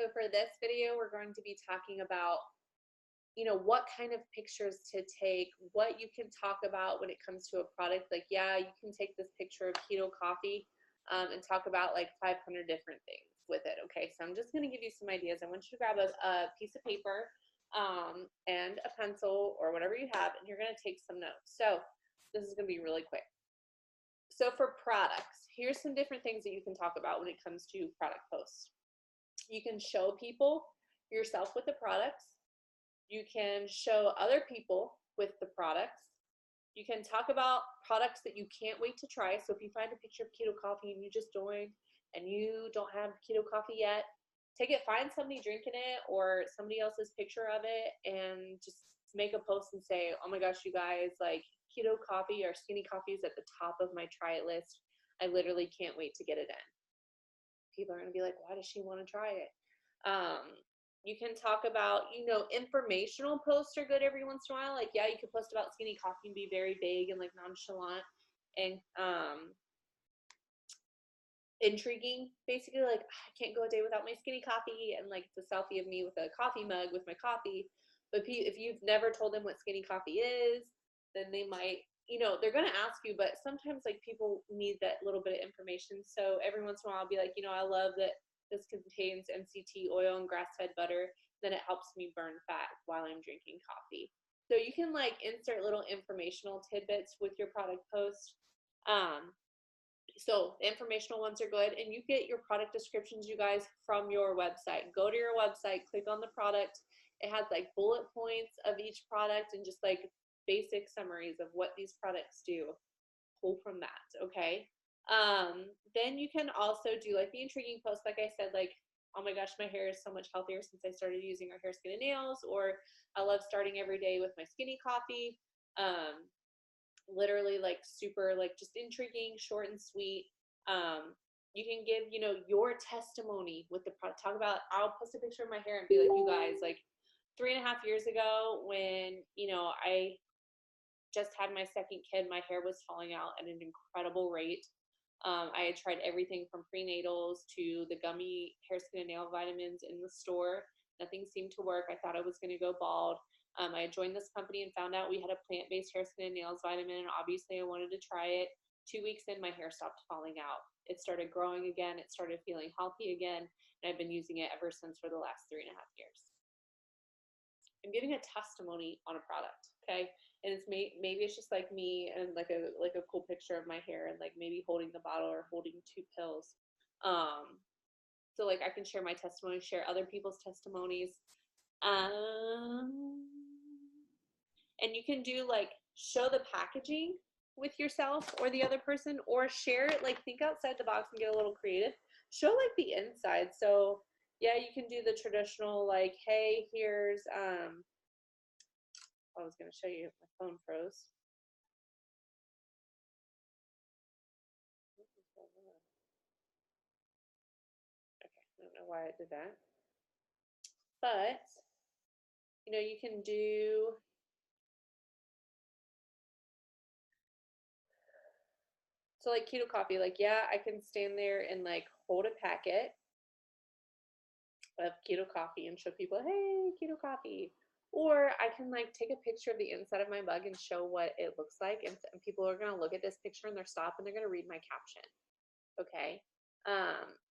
So for this video, we're going to be talking about, what kind of pictures to take, what you can talk about when it comes to a product. Like, yeah, you can take this picture of keto coffee and talk about like 500 different things with it. Okay, so I'm just going to give you some ideas. I want you to grab a piece of paper and a pencil or whatever you have, and you're going to take some notes. So this is going to be really quick. So for products, here's some different things that you can talk about when it comes to product posts. You can show people yourself with the products. You can show other people with the products. You can talk about products that you can't wait to try. So if you find a picture of keto coffee and you just joined and you don't have keto coffee yet, take it, find somebody drinking it or somebody else's picture of it and just make a post and say, oh my gosh, you guys, like keto coffee or skinny coffee is at the top of my try it list. I literally can't wait to get it in. People are going to be like, why does she want to try it? You can talk about, informational posts are good every once in a while. Like, yeah, you could post about skinny coffee and be very vague and like nonchalant and intriguing. Basically, like, I can't go a day without my skinny coffee, and like it's a selfie of me with a coffee mug with my coffee. But if you've never told them what skinny coffee is, then they might, they're going to ask you, but sometimes like people need that little bit of information. So every once in a while I'll be like, I love that this contains MCT oil and grass-fed butter, then it helps me burn fat while I'm drinking coffee. So you can like insert little informational tidbits with your product post. So the informational ones are good, and you get your product descriptions, you guys, from your website. Go to your website, click on the product. It has like bullet points of each product and just like basic summaries of what these products do. Pull from that, okay? Then you can also do like the intriguing post, like I said, like, oh my gosh, my hair is so much healthier since I started using our hair, skin, and nails, or I love starting every day with my skinny coffee. Literally like super like just intriguing, short and sweet. You can give, your testimony with the product. Talk about, I'll post a picture of my hair and be like, you guys, like 3.5 years ago when, I just had my second kid, my hair was falling out at an incredible rate. I had tried everything from prenatals to the gummy hair, skin, and nail vitamins in the store. Nothing seemed to work. I thought I was going to go bald. I joined this company and found out we had a plant-based hair, skin, and nails vitamin, and obviously I wanted to try it. 2 weeks in, my hair stopped falling out. It started growing again. It started feeling healthy again, and I've been using it ever since for the last 3.5 years. I'm giving a testimony on a product, okay? And it's maybe it's just like me and like a cool picture of my hair and like maybe holding the bottle or holding 2 pills. So like I can share my testimony, share other people's testimonies. And you can do like show the packaging with yourself or the other person, or share it, like think outside the box and get a little creative. Show like the inside. So yeah, you can do the traditional like, hey, here's I was going to show you, my phone froze. Okay, I don't know why I did that. But, you can do, so like keto coffee, like, yeah, I can stand there and like hold a packet of keto coffee and show people, hey, keto coffee. Or I can like take a picture of the inside of my mug and show what it looks like. And people are going to look at this picture and they're stop and they're going to read my caption. Okay.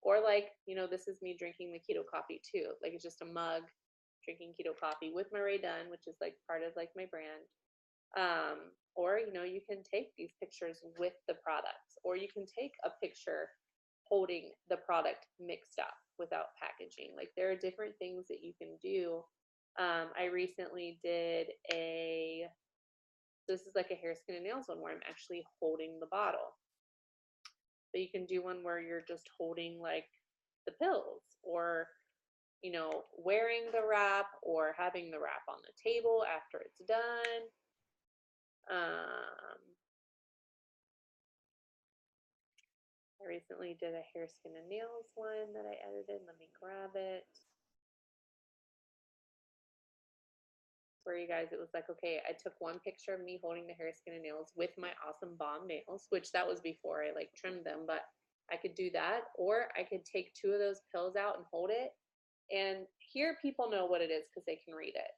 Or like, this is me drinking the keto coffee too. Like it's just a mug drinking keto coffee with my Rae Dunn, which is like part of like my brand. Or, you can take these pictures with the products, or you can take a picture holding the product mixed up without packaging. Like there are different things that you can do. I recently did this is like a hair, skin, and nails one where I'm actually holding the bottle. But you can do one where you're just holding like the pills, or wearing the wrap, or having the wrap on the table after it's done. I recently did a hair, skin, and nails one that I edited. Let me grab it. For you guys, it was like, okay, I took one picture of me holding the hair, skin, and nails with my awesome bomb nails, which that was before I like trimmed them, but I could do that, or I could take 2 of those pills out and hold it, And here people know what it is because they can read it.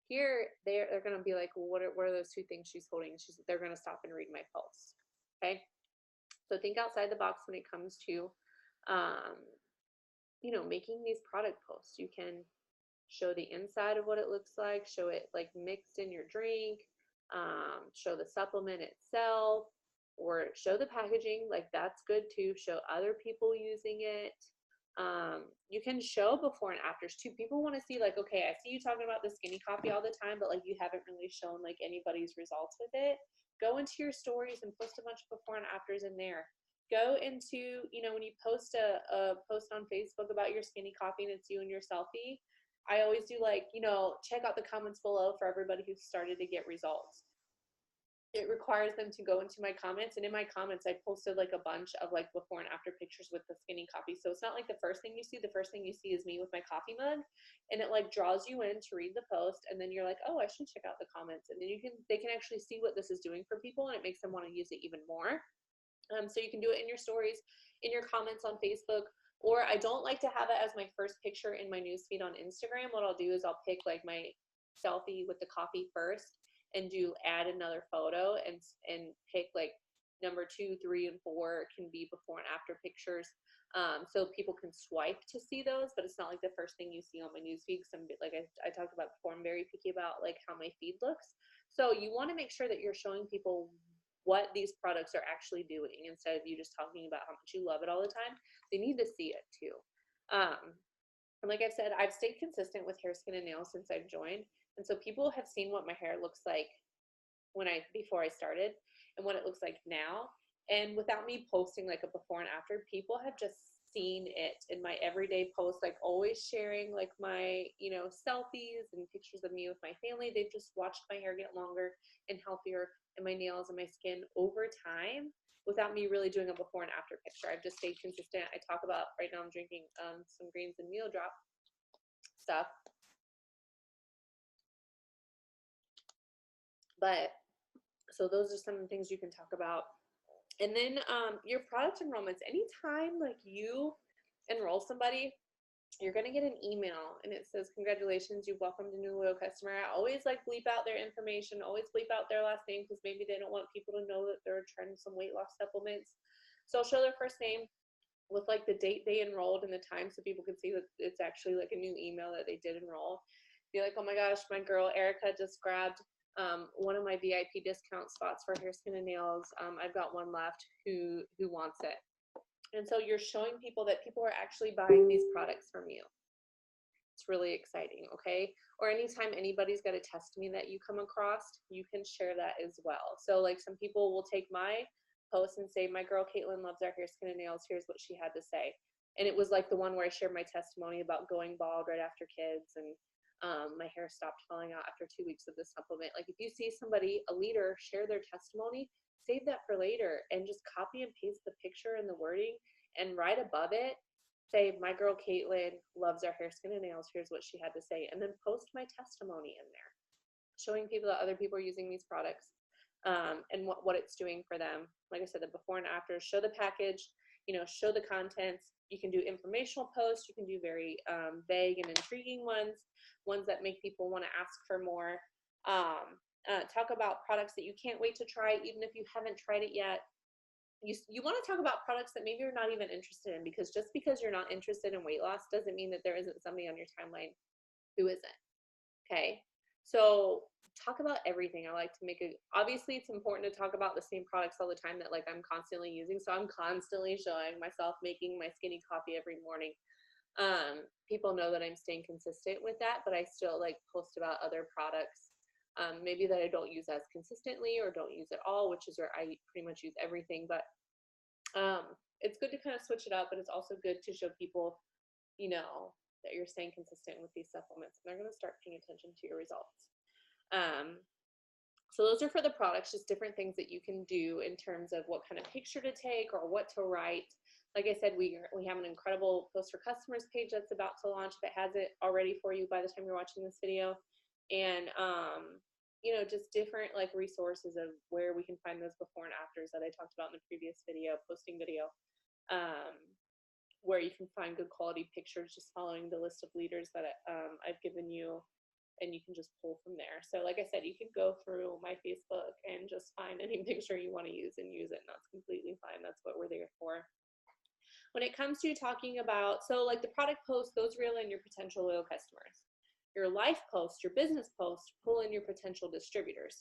Here they're going to be like, well, what are those two things she's holding? They're going to stop and read my post. Okay. So think outside the box when it comes to, you know, making these product posts. You can show the inside of what it looks like, show it like mixed in your drink, show the supplement itself, or show the packaging. Like that's good too. Show other people using it. You can show before and afters too. People want to see like, okay, I see you talking about the Skinny Coffee all the time, but like you haven't really shown like anybody's results with it. Go into your stories and post a bunch of before and afters in there. Go into, you know, when you post a post on Facebook about your Skinny Coffee and it's you and your selfie, I always do like, you know, check out the comments below for everybody who's started to get results. It requires them to go into my comments, and in my comments I posted like a bunch of like before and after pictures with the Skinny Coffee. So it's not like the first thing you see. The first thing you see is me with my coffee mug, and it like draws you in to read the post, and then you're like, oh, I should check out the comments, and then they can actually see what this is doing for people, and it makes them want to use it even more. So you can do it in your stories, in your comments on Facebook, or I don't like to have it as my first picture in my newsfeed on Instagram. What I'll do is I'll pick like my selfie with the coffee first and do add another photo and pick like number 2, 3, and 4 can be before and after pictures. So people can swipe to see those, but it's not like the first thing you see on my newsfeed. Because I'm like I talked about before, I'm very picky about like how my feed looks. So you want to make sure that you're showing people what these products are actually doing instead of you just talking about how much you love it all the time. They need to see it too. And like I've said, I've stayed consistent with hair, skin, and nails since I've joined. And so people have seen what my hair looks like before I started and what it looks like now. And without me posting like a before and after, people have just seen it in my everyday posts, like always sharing like my, you know, selfies and pictures of me with my family. They've just watched my hair get longer and healthier and my nails and my skin over time without me really doing a before and after picture. I've just stayed consistent. I talk about, right now I'm drinking some greens and meal drop stuff. But so those are some of the things you can talk about. And then your product enrollments. Anytime like you enroll somebody, you're going to get an email and it says, congratulations, you've welcomed a new loyal customer. I always like bleep out their information, always bleep out their last name because maybe they don't want people to know that they're trying some weight loss supplements. So I'll show their first name with like the date they enrolled and the time so people can see that it's actually like a new email that they did enroll. Be like, oh my gosh, my girl Erica just grabbed one of my VIP discount spots for hair, skin, and nails. I've got one left. Who wants it? And so you're showing people that people are actually buying these products from you. It's really exciting, okay? Or anytime anybody's got a testimony that you come across, you can share that as well. So like some people will take my post and say, my girl Caitlin loves our hair, skin, and nails. Here's what she had to say. And it was like the one where I shared my testimony about going bald right after kids, and my hair stopped falling out after 2 weeks of the supplement. Like if you see somebody, a leader, share their testimony, save that for later and just copy and paste the picture and the wording, and right above it, say, my girl Caitlin loves our hair, skin, and nails. Here's what she had to say. And then post my testimony in there, showing people that other people are using these products and what it's doing for them. Like I said, the before and after, show the package, you know, show the contents. You can do informational posts. You can do very vague and intriguing ones that make people want to ask for more. Talk about products that you can't wait to try, even if you haven't tried it yet. You want to talk about products that maybe you're not even interested in, because just because you're not interested in weight loss doesn't mean that there isn't somebody on your timeline who isn't. Okay, so talk about everything. I like to obviously it's important to talk about the same products all the time that like I'm constantly using. So I'm constantly showing myself making my Skinny Coffee every morning. People know that I'm staying consistent with that, but I still like post about other products. Maybe that I don't use as consistently or don't use at all, which is where I pretty much use everything. But it's good to kind of switch it up, but it's also good to show people, you know, that you're staying consistent with these supplements, and they're going to start paying attention to your results. So those are for the products, just different things that you can do in terms of what kind of picture to take or what to write. Like I said, we have an incredible Post for Customers page that's about to launch that has it already for you by the time you're watching this video. And, you know, just different like resources of where we can find those before and afters that I talked about in the previous video, posting video. where you can find good quality pictures just following the list of leaders that I've given you, and you can just pull from there. So like I said, you can go through my Facebook and just find any picture you want to use and use it, and that's completely fine. That's what we're there for. When it comes to talking about, so like the product post, those reel in your potential loyal customers. Your life post, your business post, pull in your potential distributors.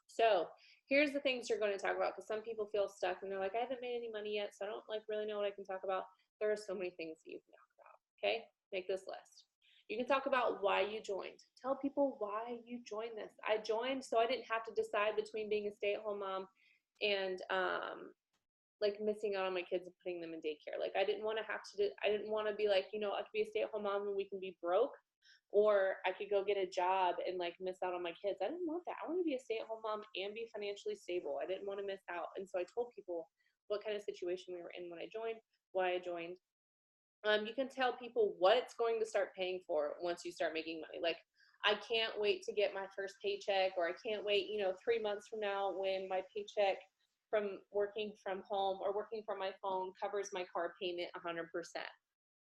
So here's the things you're going to talk about, because some people feel stuck and they're like, I haven't made any money yet, so I don't like really know what I can talk about. There are so many things that you can talk about. Okay, make this list. You can talk about why you joined. Tell people why you joined this. I joined so I didn't have to decide between being a stay-at-home mom and like missing out on my kids and putting them in daycare. Like I didn't want to have to I didn't want to be like, I could be a stay-at-home mom and we can be broke, or I could go get a job and like miss out on my kids. I didn't want that. I want to be a stay-at-home mom and be financially stable. I didn't want to miss out. And so I told people what kind of situation we were in when I joined, why I joined. You can tell people what it's going to start paying for once you start making money. Like, I can't wait to get my first paycheck, or I can't wait, 3 months from now when my paycheck from working from home or working from my phone covers my car payment 100%.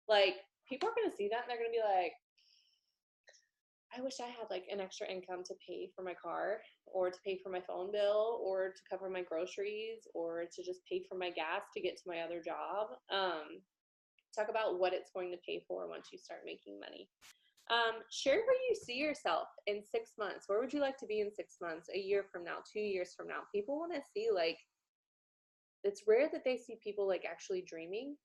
Like, people are going to see that and they're going to be like, I wish I had like an extra income to pay for my car, or to pay for my phone bill, or to cover my groceries, or to just pay for my gas to get to my other job. Talk about what it's going to pay for once you start making money. Share where you see yourself in 6 months. Where would you like to be in 6 months, a year from now, 2 years from now? People want to see, like, it's rare that they see people like actually dreaming,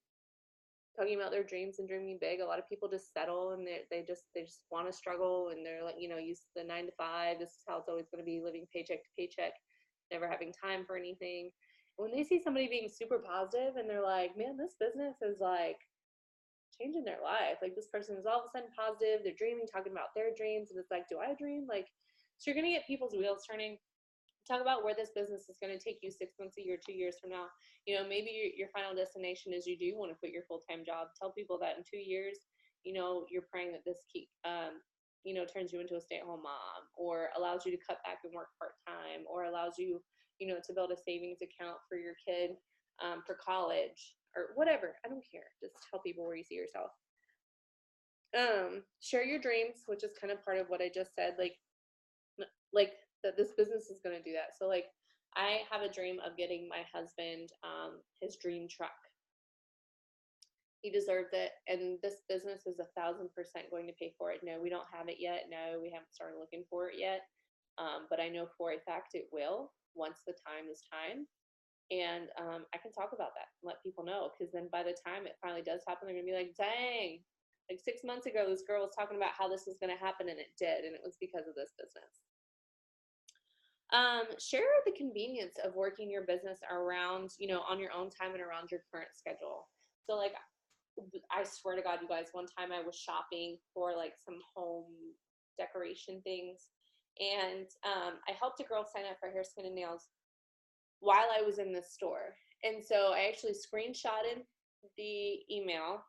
talking about their dreams and dreaming big. A lot of people just settle and they just want to struggle, and they're like, use the 9 to 5. This is how it's always going to be, living paycheck to paycheck, never having time for anything. When they see somebody being super positive and they're like, man, this business is like changing their life. Like, this person is all of a sudden positive. They're dreaming, talking about their dreams. And it's like, do I dream? Like, so you're going to get people's wheels turning. Talk about where this business is going to take you 6 months, a year, 2 years from now. Maybe your final destination is you do want to quit your full-time job. Tell people that in 2 years, you're praying that this turns you into a stay-at-home mom, or allows you to cut back and work part-time, or allows you, to build a savings account for your kid for college, or whatever. I don't care. Just tell people where you see yourself. Share your dreams, which is kind of part of what I just said. Like that this business is going to do that. So like, I have a dream of getting my husband his dream truck. He deserved it, and this business is 1,000% going to pay for it. No, we don't have it yet. No, we haven't started looking for it yet. But I know for a fact it will, once the time is time. And I can talk about that and let people know, because then by the time it finally does happen, they're going to be like, dang, like 6 months ago, this girl was talking about how this was going to happen, and it did. And it was because of this business. Share the convenience of working your business around, on your own time and around your current schedule. So like, I swear to God, you guys, one time I was shopping for like some home decoration things, and I helped a girl sign up for hair, skin, and nails while I was in the store. And so I actually screenshotted the email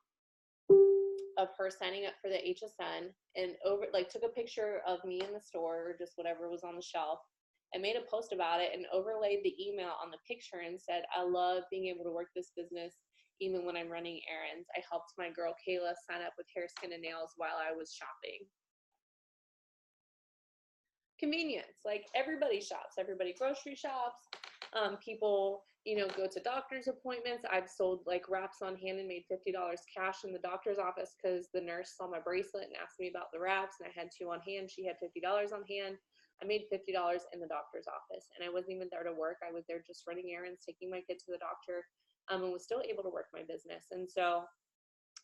of her signing up for the HSN, and took a picture of me in the store, or just whatever was on the shelf, and made a post about it, and overlaid the email on the picture and said, I love being able to work this business even when I'm running errands. I helped my girl Kayla sign up with hair, skin, and nails while I was shopping. Convenience. Like, everybody shops. Everybody grocery shops. People, go to doctor's appointments. I've sold like wraps on hand and made $50 cash in the doctor's office because the nurse saw my bracelet and asked me about the wraps, and I had 2 on hand. She had $50 on hand. I made $50 in the doctor's office, and I wasn't even there to work. I was there just running errands, taking my kid to the doctor, and was still able to work my business. And so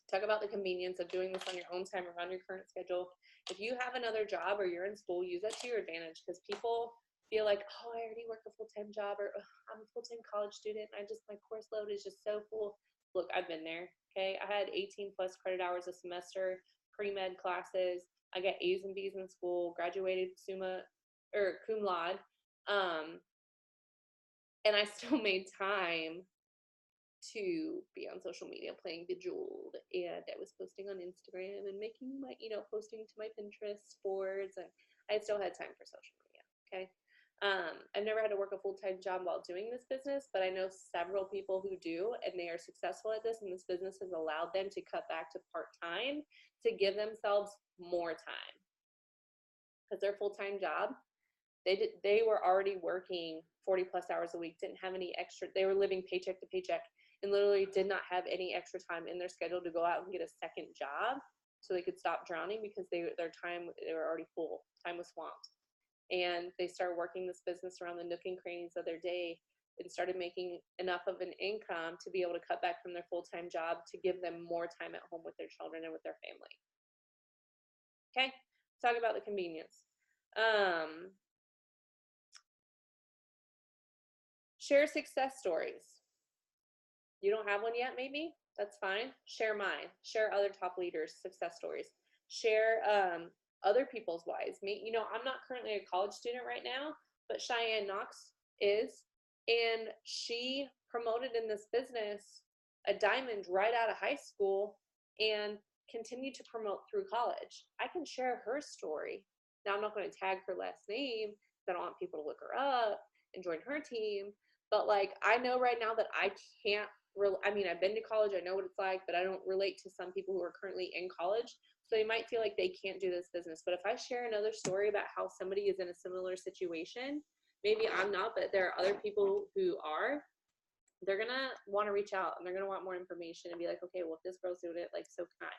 talk about the convenience of doing this on your own time, around your current schedule. If you have another job or you're in school, use that to your advantage, because people feel like, oh, I already work a full-time job, or I'm a full-time college student. My course load is just so full. Look, I've been there. Okay. I had 18 plus credit hours a semester, pre-med classes. I got A's and B's in school, graduated cum laude. And I still made time to be on social media playing Bejeweled, and I was posting on Instagram and making my, posting to my Pinterest boards, and I still had time for social media. Okay. I've never had to work a full-time job while doing this business, but I know several people who do, and they are successful at this, and this business has allowed them to cut back to part-time to give themselves more time. Because their full-time job, they were already working 40 plus hours a week, didn't have any extra, they were living paycheck to paycheck, and literally did not have any extra time in their schedule to go out and get a second job so they could stop drowning, because they were already full, time was swamped. And they started working this business around the nook and crannies of their day, and started making enough of an income to be able to cut back from their full-time job to give them more time at home with their children and with their family. Okay, talk about the convenience. Share success stories. You don't have one yet, maybe? That's fine. Share mine. Share other top leaders' success stories. Share other people's whys. I'm not currently a college student right now, but Cheyenne Knox is, and she promoted in this business a diamond right out of high school and continued to promote through college. I can share her story. Now, I'm not going to tag her last name because I don't want people to look her up and join her team. But like, I know right now that I can't, I've been to college, I know what it's like, but I don't relate to some people who are currently in college. So they might feel like they can't do this business. But if I share another story about how somebody is in a similar situation, maybe I'm not, but there are other people who are, they're going to want to reach out, and they're going to want more information and be like, okay, well, if this girl's doing it, like, so can I.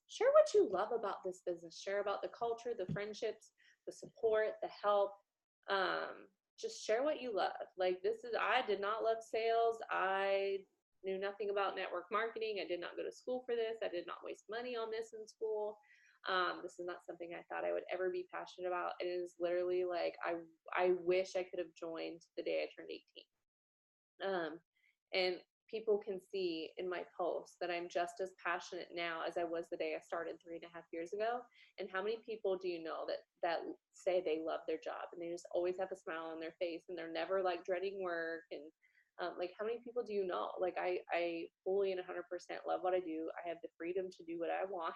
Share what you love about this business. Share about the culture, the friendships, the support, the help. Just share what you love. Like, I did not love sales. I knew nothing about network marketing. I did not go to school for this. I did not waste money on this in school. This is not something I thought I would ever be passionate about. It is literally like, I wish I could have joined the day I turned 18. And people can see in my posts that I'm just as passionate now as I was the day I started 3.5 years ago. And how many people do you know that say they love their job, and they just always have a smile on their face, and they're never like dreading work? And like, how many people do you know? Like, I fully and 100% love what I do. I have the freedom to do what I want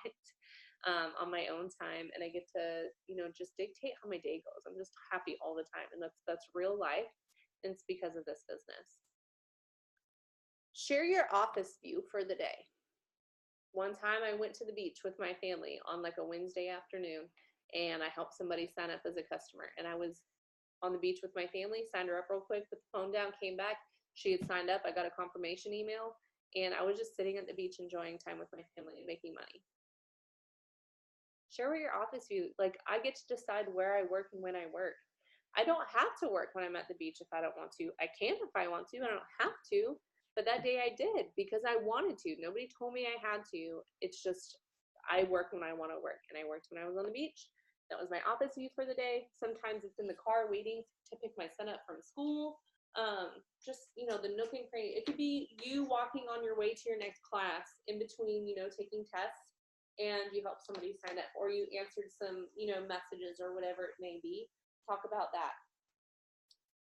on my own time, and I get to, just dictate how my day goes. I'm just happy all the time, and that's real life, and it's because of this business. Share your office view for the day. One time I went to the beach with my family on like a Wednesday afternoon, and I helped somebody sign up as a customer. And I was on the beach with my family, signed her up real quick, put the phone down, came back. She had signed up. I got a confirmation email, and I was just sitting at the beach enjoying time with my family and making money. Share your office view. Like, I get to decide where I work and when I work. I don't have to work when I'm at the beach if I don't want to. I can if I want to. I don't have to. But that day I did because I wanted to. Nobody told me I had to. It's just, I work when I want to work. And I worked when I was on the beach. That was my office view for the day. Sometimes it's in the car waiting to pick my son up from school. Just, the nook and cranny. It could be you walking on your way to your next class in between, taking tests, and you help somebody sign up, or you answered some, messages or whatever it may be. Talk about that.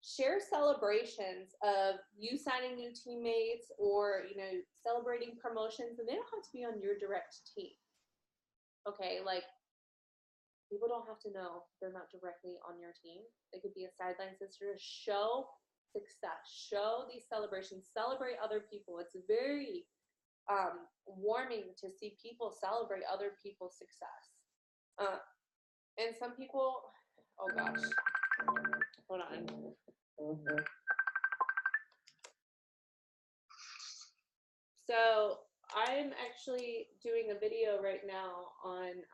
Share celebrations of you signing new teammates, or celebrating promotions, and they don't have to be on your direct team. Okay, like, people don't have to know they're not directly on your team. They could be a sideline sister. Show success. Show these celebrations. Celebrate other people. It's very warming to see people celebrate other people's success. And some people, oh gosh, hold on. So I'm actually doing a video right now on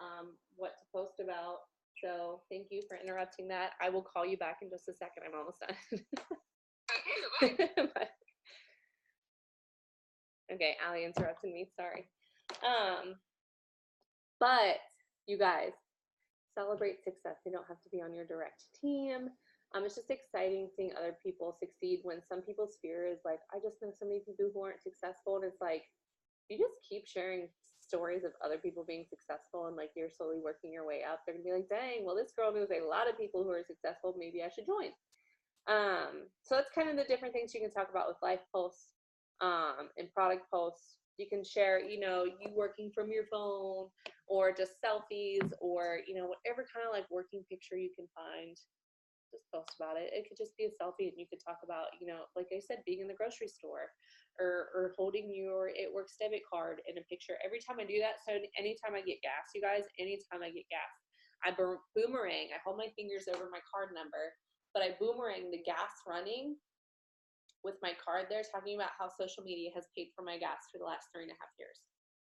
what to post about. So thank you for interrupting that. I will call you back in just a second. I'm almost done. Okay, Allie interrupted me. Sorry. But you guys, celebrate success. They don't have to be on your direct team. It's just exciting seeing other people succeed, when some people's fear is like, I just know so many people who aren't successful. And it's like, you just keep sharing stories of other people being successful, and like, you're slowly working your way up. They're gonna be like, dang, well, this girl knows a lot of people who are successful. Maybe I should join. So that's kind of the different things you can talk about with life posts. and product posts. You can share, you know, you working from your phone, or just selfies, or, you know, whatever kind of like working picture you can find. Just post about it. It could just be a selfie, and you could talk about, you know, like I said, being in the grocery store, or holding your It Works debit card in a picture. Every time I do that, so anytime I get gas, you guys, anytime I get gas, I boomerang. I hold my fingers over my card number, but I boomerang the gas running with my card there, talking about how social media has paid for my gas for the last 3.5 years.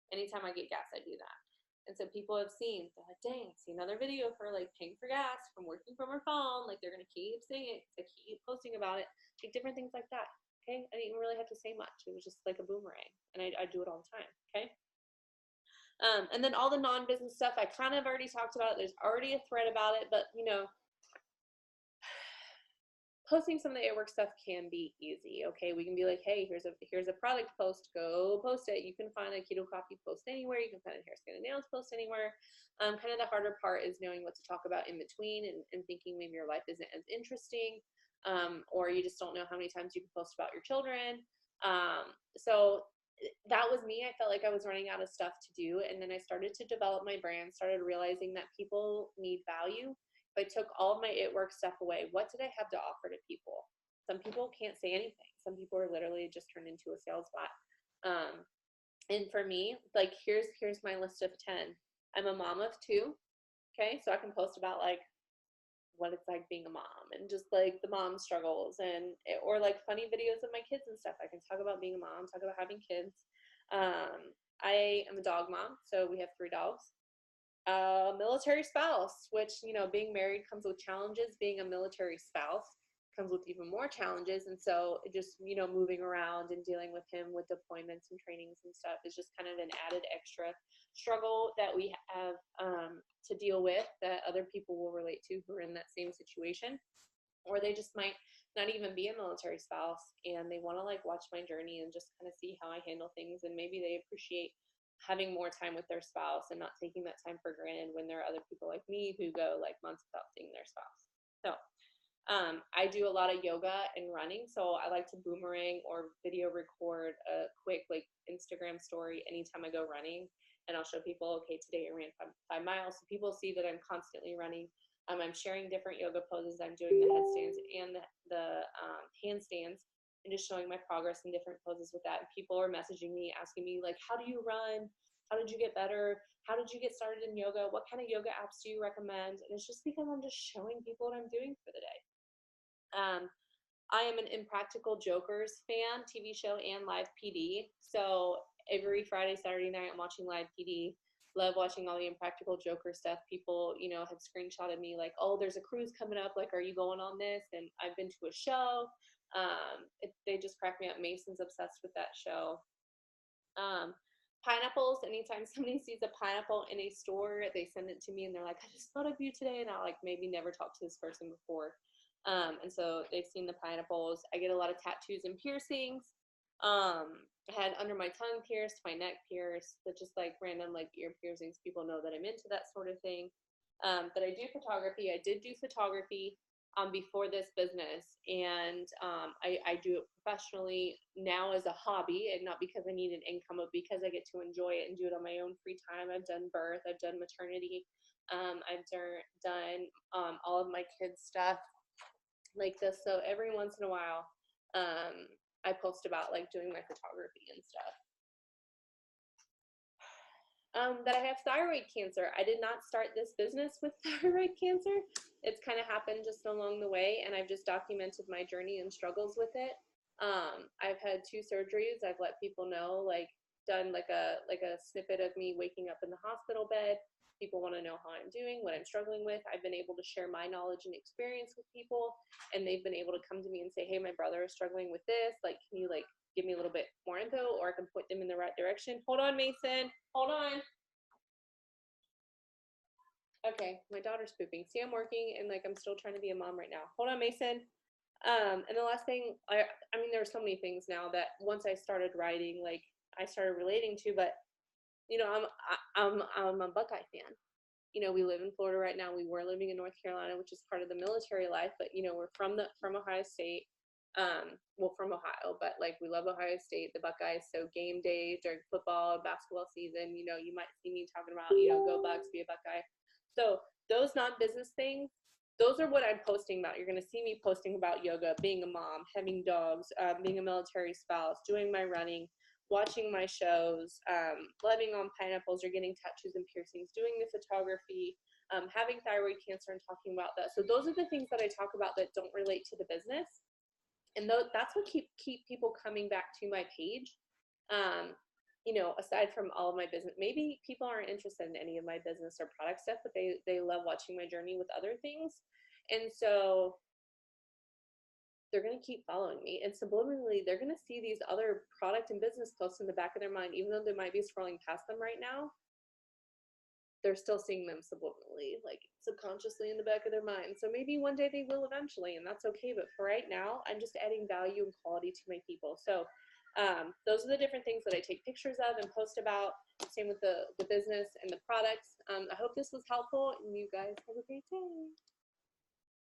Anytime I get gas, I do that. And so people have seen, they're like, dang, see another video for like paying for gas from working from her phone. Like, they're going to keep saying it. I keep posting about it. Like, different things like that. Okay. I didn't really have to say much. It was just like a boomerang. And I do it all the time. Okay. And then all the non-business stuff, I kind of already talked about. There's already a thread about it, but you know, posting some of the It Works stuff can be easy. Okay, we can be like, hey, here's a product post, go post it. You can find a keto coffee post anywhere. You can find a hair, skin, and nails post anywhere. Kind of the harder part is knowing what to talk about in between, and thinking maybe your life isn't as interesting, or you just don't know how many times you can post about your children. So that was me. I felt like I was running out of stuff to do, and then I started to develop my brand, started realizing that people need value. If I took all of my It Works stuff away, what did I have to offer to people? Some people can't say anything. Some people are literally just turned into a sales bot. And for me, like, here's my list of 10. I'm a mom of 2. Okay, so I can post about like what it's like being a mom, and just like the mom struggles, or like funny videos of my kids and stuff. I can talk about being a mom, talk about having kids. I am a dog mom, so we have 3 dogs. A military spouse, which, you know, being married comes with challenges. Being a military spouse comes with even more challenges. And so just, you know, moving around and dealing with him with deployments and trainings and stuff is just kind of an added extra struggle that we have to deal with, that other people will relate to who are in that same situation. Or they just might not even be a military spouse, and they want to like watch my journey and just kind of see how I handle things, and maybe they appreciate having more time with their spouse and not taking that time for granted, when there are other people like me who go like months without seeing their spouse. So I do a lot of yoga and running, so I like to boomerang or video record a quick like Instagram story anytime I go running, and I'll show people, okay, today I ran 5 miles, so people see that I'm constantly running. I'm sharing different yoga poses. I'm doing the headstands and the handstands, and just showing my progress in different poses with that. And people are messaging me, asking me like, how do you run? How did you get better? How did you get started in yoga? What kind of yoga apps do you recommend? And it's just because I'm just showing people what I'm doing for the day. I am an Impractical Jokers fan, TV show and live PD. So every Friday, Saturday night, I'm watching live PD. Love watching all the Impractical Joker stuff. People, you know, have screenshotted me like, oh, there's a cruise coming up. Like, are you going on this? And I've been to a show. They just crack me up. Mason's obsessed with that show. Pineapples. Anytime somebody sees a pineapple in a store, they send it to me, and they're like, I just thought of you today. And I'll like maybe never talk to this person before. And so they've seen the pineapples. I get a lot of tattoos and piercings. I had under my tongue pierced, my neck pierced, but just like random like ear piercings. People know that I'm into that sort of thing. But I do photography. I did do photography before this business, and I do it professionally now as a hobby, and not because I need an income, but because I get to enjoy it and do it on my own free time. I've done birth, I've done maternity, I've done all of my kids' stuff like this. So every once in a while, I post about like doing my photography and stuff. That I have thyroid cancer. I did not start this business with thyroid cancer. It's kind of happened just along the way, and I've just documented my journey and struggles with it. I've had 2 surgeries. I've let people know, like, done like a snippet of me waking up in the hospital bed. People want to know how I'm doing, what I'm struggling with. I've been able to share my knowledge and experience with people, and they've been able to come to me and say, hey, my brother is struggling with this. Like, can you like give me a little bit more info, or I can point them in the right direction. Hold on, Mason. Hold on. Okay, my daughter's pooping. See, I'm working, and like I'm still trying to be a mom right now. Hold on, Mason. And the last thing, I mean, there's so many things now that once I started writing, like I started relating to, but you know, I'm a Buckeye fan. You know, we live in Florida right now. We were living in North Carolina, which is part of the military life, but you know, we're from Ohio State. Well, from Ohio, but like we love Ohio State, the Buckeyes. So game day during football and basketball season, you know, you might see me talking about, you know, go Bucks, be a Buckeye. So those non-business things, those are what I'm posting about. You're going to see me posting about yoga, being a mom, having dogs, being a military spouse, doing my running, watching my shows, living on pineapples or getting tattoos and piercings, doing the photography, having thyroid cancer and talking about that. So those are the things that I talk about that don't relate to the business. And that's what keep people coming back to my page. You know, aside from all of my business, maybe people aren't interested in any of my business or product stuff, but they love watching my journey with other things. And so they're going to keep following me, and subliminally they're going to see these other product and business posts in the back of their mind, even though they might be scrolling past them right now. They're still seeing them subliminally, like subconsciously in the back of their mind. So maybe one day they will eventually, and that's okay. But for right now, I'm just adding value and quality to my people. So those are the different things that I take pictures of and post about. Same with the business and the products. I hope this was helpful, and you guys have a great day.